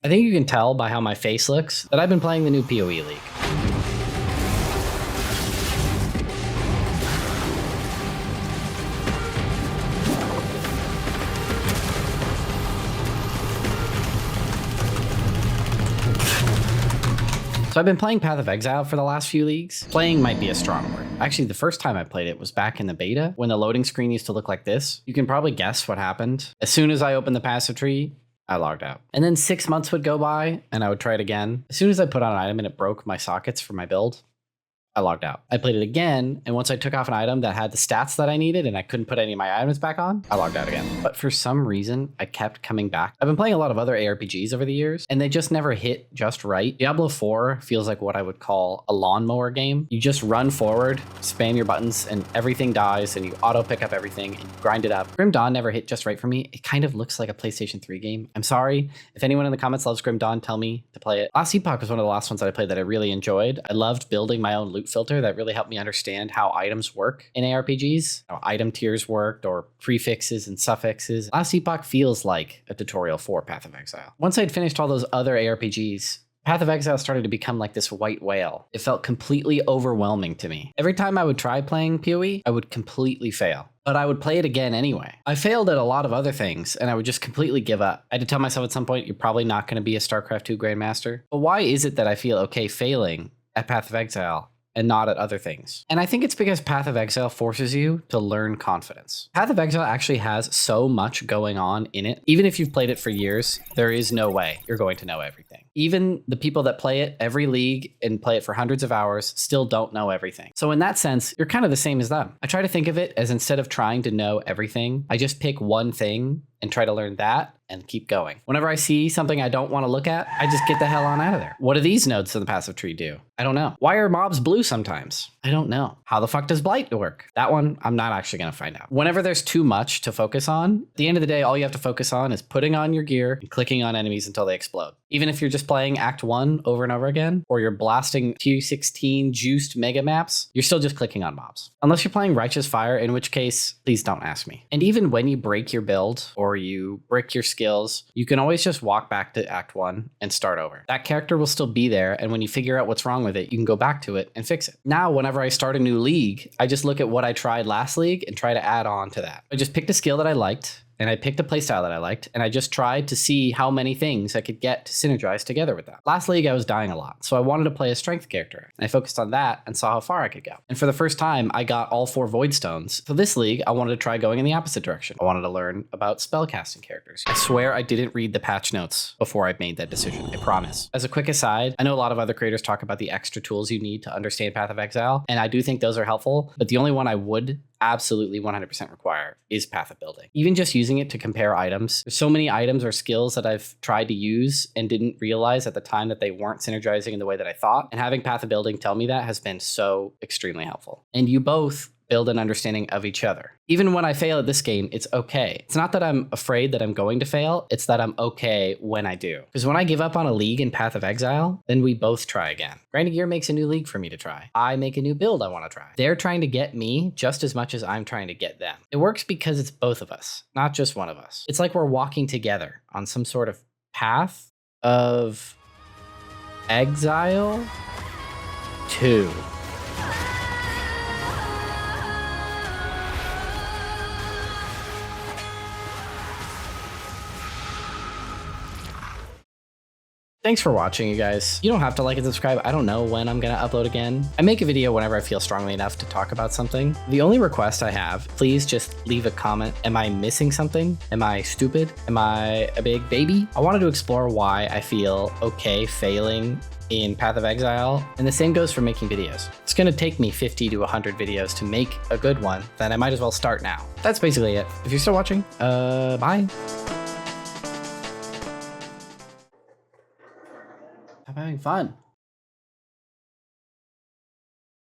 I think you can tell by how my face looks that I've been playing the new PoE League. So I've been playing Path of Exile for the last few leagues. Playing might be a strong word. Actually, the first time I played it was back in the beta when the loading screen used to look like this. You can probably guess what happened. As soon as I opened the passive tree, I logged out. And then 6 months would go by and I would try it again. As soon as I put on an item and it broke my sockets for my build, I logged out. I played it again, and once I took off an item that had the stats that I needed and I couldn't put any of my items back on, I logged out again. But for some reason, I kept coming back. I've been playing a lot of other ARPGs over the years, and they just never hit just right. Diablo 4 feels like what I would call a lawnmower game. You just run forward, spam your buttons, and everything dies, and you auto pick up everything, and you grind it up. Grim Dawn never hit just right for me. It kind of looks like a PlayStation 3 game. I'm sorry. If anyone in the comments loves Grim Dawn, tell me to play it. Last Epoch was one of the last ones that I played that I really enjoyed. I loved building my own loot filter that really helped me understand how items work in ARPGs, how item tiers worked, or prefixes and suffixes. Last Epoch feels like a tutorial for Path of Exile. Once I'd finished all those other ARPGs, Path of Exile started to become like this white whale. It felt completely overwhelming to me. Every time I would try playing PoE, I would completely fail. But I would play it again anyway. I failed at a lot of other things, and I would just completely give up. I had to tell myself at some point, you're probably not going to be a StarCraft 2 Grandmaster. But why is it that I feel okay failing at Path of Exile and not at other things? And I think it's because Path of Exile forces you to learn confidence. Path of Exile actually has so much going on in it. Even if you've played it for years, there is no way you're going to know everything. Even the people that play it every league and play it for hundreds of hours still don't know everything. So in that sense, you're kind of the same as them. I try to think of it as instead of trying to know everything, I just pick one thing and try to learn that and keep going. Whenever I see something I don't want to look at, I just get the hell on out of there. What do these nodes in the passive tree do? I don't know. Why are mobs blue sometimes? I don't know. How the fuck does blight work? That one, I'm not actually going to find out. Whenever there's too much to focus on, at the end of the day, all you have to focus on is putting on your gear and clicking on enemies until they explode. Even if you're just playing Act 1 over and over again, or you're blasting T16 juiced mega maps, you're still just clicking on mobs. Unless you're playing Righteous Fire, in which case, please don't ask me. And even when you break your build or you brick your skills, you can always just walk back to Act 1 and start over. That character will still be there, and when you figure out what's wrong with it, you can go back to it and fix it. Now, whenever I start a new league, I just look at what I tried last league and try to add on to that. I just picked a skill that I liked, and I picked a playstyle that I liked, and I just tried to see how many things I could get to synergize together with that. Last league, I was dying a lot, so I wanted to play a strength character. And I focused on that and saw how far I could go. And for the first time, I got all 4 Void Stones. For this league, I wanted to try going in the opposite direction. I wanted to learn about spellcasting characters. I swear I didn't read the patch notes before I made that decision. I promise. As a quick aside, I know a lot of other creators talk about the extra tools you need to understand Path of Exile, and I do think those are helpful, but the only one I would absolutely 100% require is path of building. Even just using it to compare items. There's so many items or skills that I've tried to use and didn't realize at the time that they weren't synergizing in the way that I thought. And having path of building tell me that has been so extremely helpful. And you both build an understanding of each other. Even when I fail at this game, it's okay. It's not that I'm afraid that I'm going to fail, it's that I'm okay when I do. Because when I give up on a league in Path of Exile, then we both try again. Grinding Gear makes a new league for me to try. I make a new build I want to try. They're trying to get me just as much as I'm trying to get them. It works because it's both of us, not just one of us. It's like we're walking together on some sort of path of Exile 2. Thanks for watching, you guys. You don't have to like and subscribe. I don't know when I'm gonna upload again. I make a video whenever I feel strongly enough to talk about something. The only request I have, please just leave a comment. Am I missing something? Am I stupid? Am I a big baby? I wanted to explore why I feel okay failing in Path of Exile, and the same goes for making videos. It's gonna take me 50 to 100 videos to make a good one, then I might as well start now. That's basically it. If you're still watching, bye. I'm having fun.